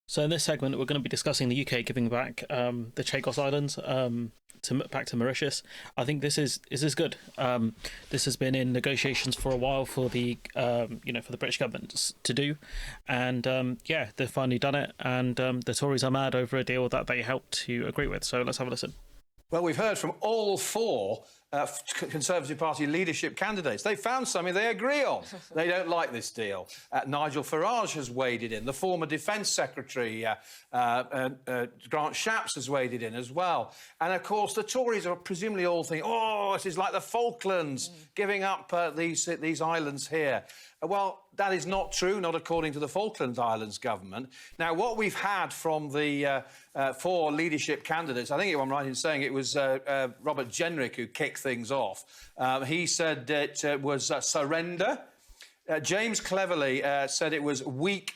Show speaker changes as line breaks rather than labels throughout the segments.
So in this segment, we're going to be discussing the UK giving back the Chagos Islands back to Mauritius. I think this is good. This has been in negotiations for a while for the for the British government to do, and yeah, they've finally done it. And the Tories are mad over a deal that they helped to agree with. So let's have a listen.
Well, we've heard from all four Conservative Party leadership candidates. They found something they agree on. They don't like this deal. Nigel Farage has waded in. The former Defence Secretary, Grant Shapps, has waded in as well. And, of course, the Tories are presumably all thinking, oh, it is like the Falklands, giving up these islands here. Well, that is not true, not according to the Falkland Islands government. Now, what we've had from the four leadership candidates, I think I'm right in saying it was Robert Jenrick who kicked things off. He said it was surrender. James Cleverly said it was weak.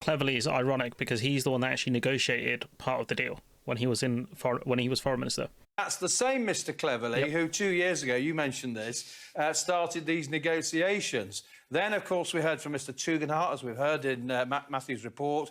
Cleverly is ironic because he's the one that actually negotiated part of the deal when he was foreign minister.
That's the same Mr Cleverly who 2 years ago, you mentioned this, started these negotiations. Then, of course, we heard from Mr Tugendhat, as we've heard in Matthew's report.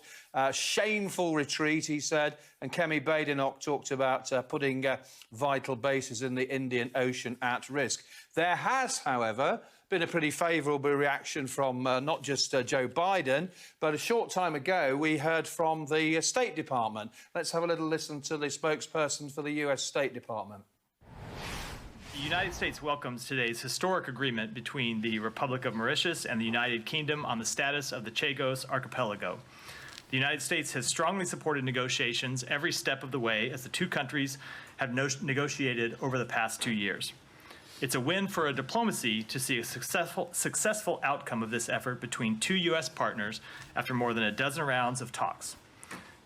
Shameful retreat, he said. And Kemi Badenoch talked about putting vital bases in the Indian Ocean at risk. There has, however, been a pretty favourable reaction from not just Joe Biden, but a short time ago we heard from the State Department. Let's have a little listen to the spokesperson for the US State Department.
The United States welcomes today's historic agreement between the Republic of Mauritius and the United Kingdom on the status of the Chagos Archipelago. The United States has strongly supported negotiations every step of the way as the two countries have negotiated over the past 2 years. It's a win for diplomacy to see a successful outcome of this effort between two U.S. partners after more than a dozen rounds of talks.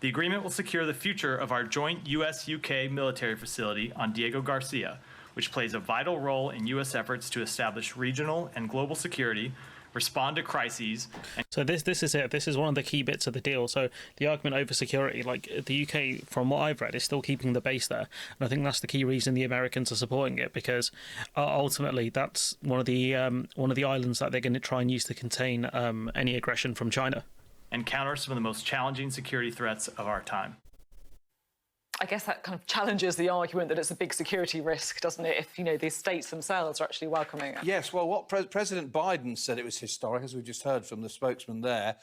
The agreement will secure the future of our joint U.S.-UK military facility on Diego Garcia, which plays a vital role in U.S. efforts to establish regional and global security, respond to crises.
So this is it. This is one of the key bits of the deal. So the argument over security, like the UK, from what I've read, is still keeping the base there, and I think that's the key reason the Americans are supporting it, because ultimately that's one of the islands that they're going to try and use to contain any aggression from China
and counter some of the most challenging security threats of our time.
I guess that kind of challenges the argument that it's a big security risk, doesn't it, if, these states themselves are actually welcoming it?
Yes, well, what President Biden said it was historic, as we just heard from the spokesman there.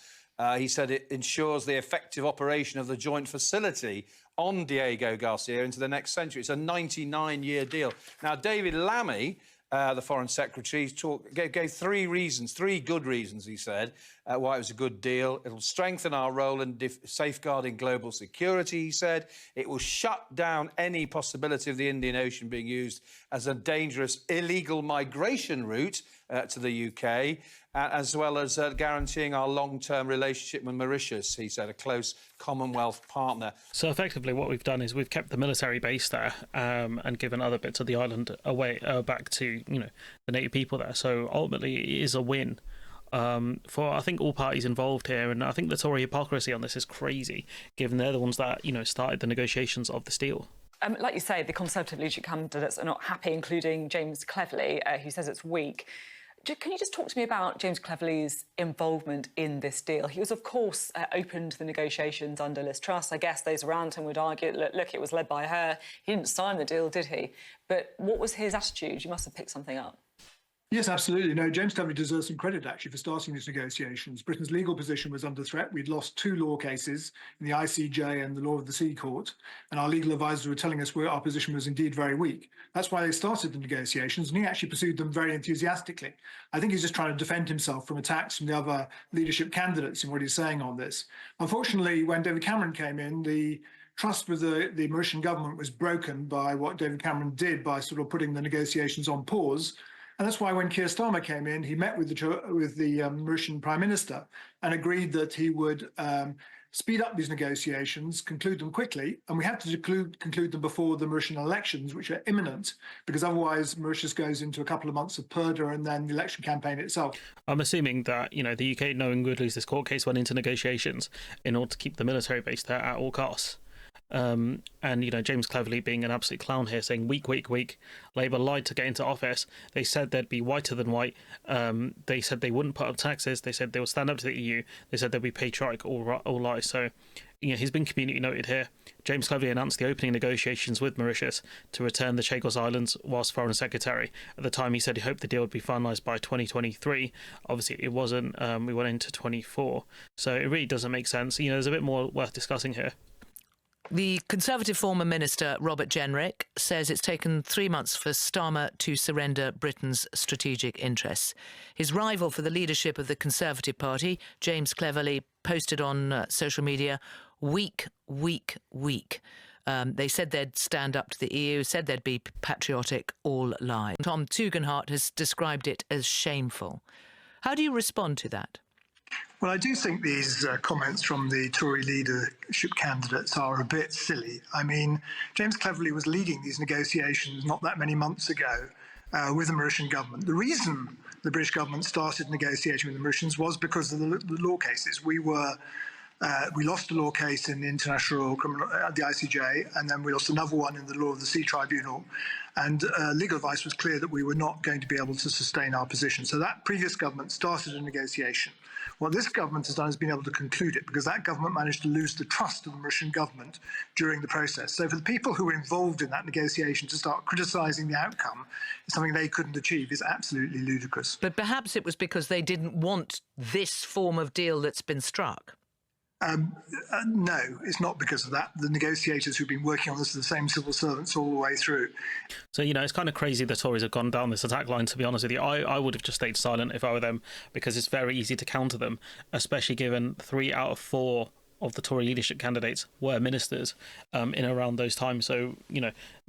He said it ensures the effective operation of the joint facility on Diego Garcia into the next century. It's a 99-year deal. Now, David Lammy, the Foreign Secretary, gave three good reasons, he said, why it was a good deal. It'll strengthen our role in safeguarding global security, he said. It will shut down any possibility of the Indian Ocean being used as a dangerous illegal migration route to the UK, as well as guaranteeing our long-term relationship with Mauritius, he said, a close Commonwealth partner.
So effectively what we've done is we've kept the military base there and given other bits of the island away back to the native people there. So ultimately it is a win for, I think, all parties involved here. And I think the Tory hypocrisy on this is crazy, given they're the ones that started the negotiations of this deal.
Like you say, the Conservative leadership candidates are not happy, including James Cleverly, who says it's weak. Can you just talk to me about James Cleverly's involvement in this deal? He was, of course, open to the negotiations under Liz Truss. I guess those around him would argue, look, it was led by her. He didn't sign the deal, did he? But what was his attitude? You must have picked something up.
Yes, absolutely. No, James Cleverly deserves some credit, actually, for starting these negotiations. Britain's legal position was under threat. We'd lost 2 law cases in the ICJ and the Law of the Sea Court, and our legal advisors were telling us our position was indeed very weak. That's why they started the negotiations, and he actually pursued them very enthusiastically. I think he's just trying to defend himself from attacks from the other leadership candidates in what he's saying on this. Unfortunately, when David Cameron came in, the trust with the Mauritian government was broken by what David Cameron did by sort of putting the negotiations on pause. And that's why when Keir Starmer came in, he met with the Mauritian Prime Minister and agreed that he would speed up these negotiations, conclude them quickly, and we have to conclude them before the Mauritian elections, which are imminent, because otherwise Mauritius goes into a couple of months of purdah and then the election campaign itself.
I'm assuming that, the UK, knowing we would lose this court case, went into negotiations in order to keep the military base there at all costs. And, James Cleverly being an absolute clown here, saying weak, weak, weak. Labour lied to get into office. They said they'd be whiter than white. They said they wouldn't put up taxes. They said they would stand up to the EU. They said they'd be patriotic, all lies. So, he's been community noted here. James Cleverly announced the opening negotiations with Mauritius to return the Chagos Islands whilst Foreign Secretary. At the time, he said he hoped the deal would be finalised by 2023. Obviously, it wasn't. We went into 24. So it really doesn't make sense. There's a bit more worth discussing here.
The Conservative former minister, Robert Jenrick, says it's taken 3 months for Starmer to surrender Britain's strategic interests. His rival for the leadership of the Conservative Party, James Cleverly, posted on social media, weak, weak, weak. They said they'd stand up to the EU, said they'd be patriotic, all lies. Tom Tugendhat has described it as shameful. How do you respond to that?
Well, I do think these comments from the Tory leadership candidates are a bit silly. I mean, James Cleverly was leading these negotiations not that many months ago with the Mauritian government. The reason the British government started negotiating with the Mauritians was because of the law cases. We lost a law case in the International Criminal, the ICJ, and then we lost another one in the Law of the Sea Tribunal. And legal advice was clear that we were not going to be able to sustain our position. So that previous government started a negotiation. What this government has done is been able to conclude it, because that government managed to lose the trust of the Mauritian government during the process. So for the people who were involved in that negotiation to start criticising the outcome, something they couldn't achieve, is absolutely ludicrous.
But perhaps it was because they didn't want this form of deal that's been struck.
No, it's not because of that. The negotiators who've been working on this are the same civil servants all the way through.
So, it's kind of crazy the Tories have gone down this attack line, to be honest with you. I would have just stayed silent if I were them, because it's very easy to counter them, especially given 3 out of 4 of the Tory leadership candidates were ministers in around those times. So,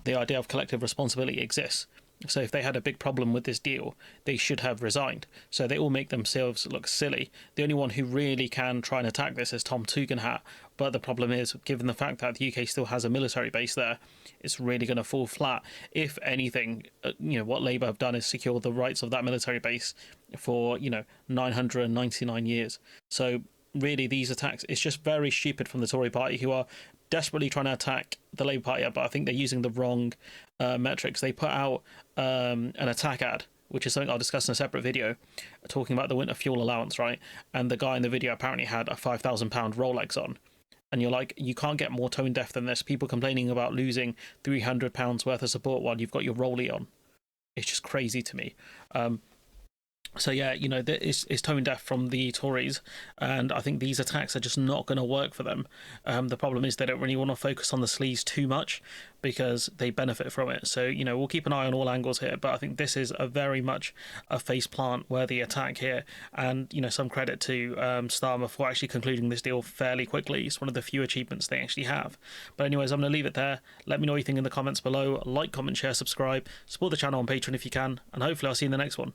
the idea of collective responsibility exists. So if they had a big problem with this deal, they should have resigned. So they all make themselves look silly. The only one who really can try and attack this is Tom Tugendhat. But the problem is, given the fact that the UK still has a military base there, it's really going to fall flat. If anything, what Labour have done is secure the rights of that military base for, 999 years. So really, these attacks, it's just very stupid from the Tory party, who are desperately trying to attack the Labour Party, but I think they're using the wrong metrics. They put out an attack ad, which is something I'll discuss in a separate video, talking about the winter fuel allowance, right? And the guy in the video apparently had a £5,000 Rolex on. And you're like, you can't get more tone deaf than this. People complaining about losing £300 worth of support while you've got your rollie on. It's just crazy to me. So yeah, it's tone deaf from the Tories, and I think these attacks are just not going to work for them. The problem is they don't really want to focus on the sleaze too much, because they benefit from it. So, we'll keep an eye on all angles here, but I think this is a very much a faceplant worthy attack here, and, some credit to Starmer for actually concluding this deal fairly quickly. It's one of the few achievements they actually have. But anyways, I'm going to leave it there. Let me know what you think in the comments below. Like, comment, share, subscribe, support the channel on Patreon if you can, and hopefully I'll see you in the next one.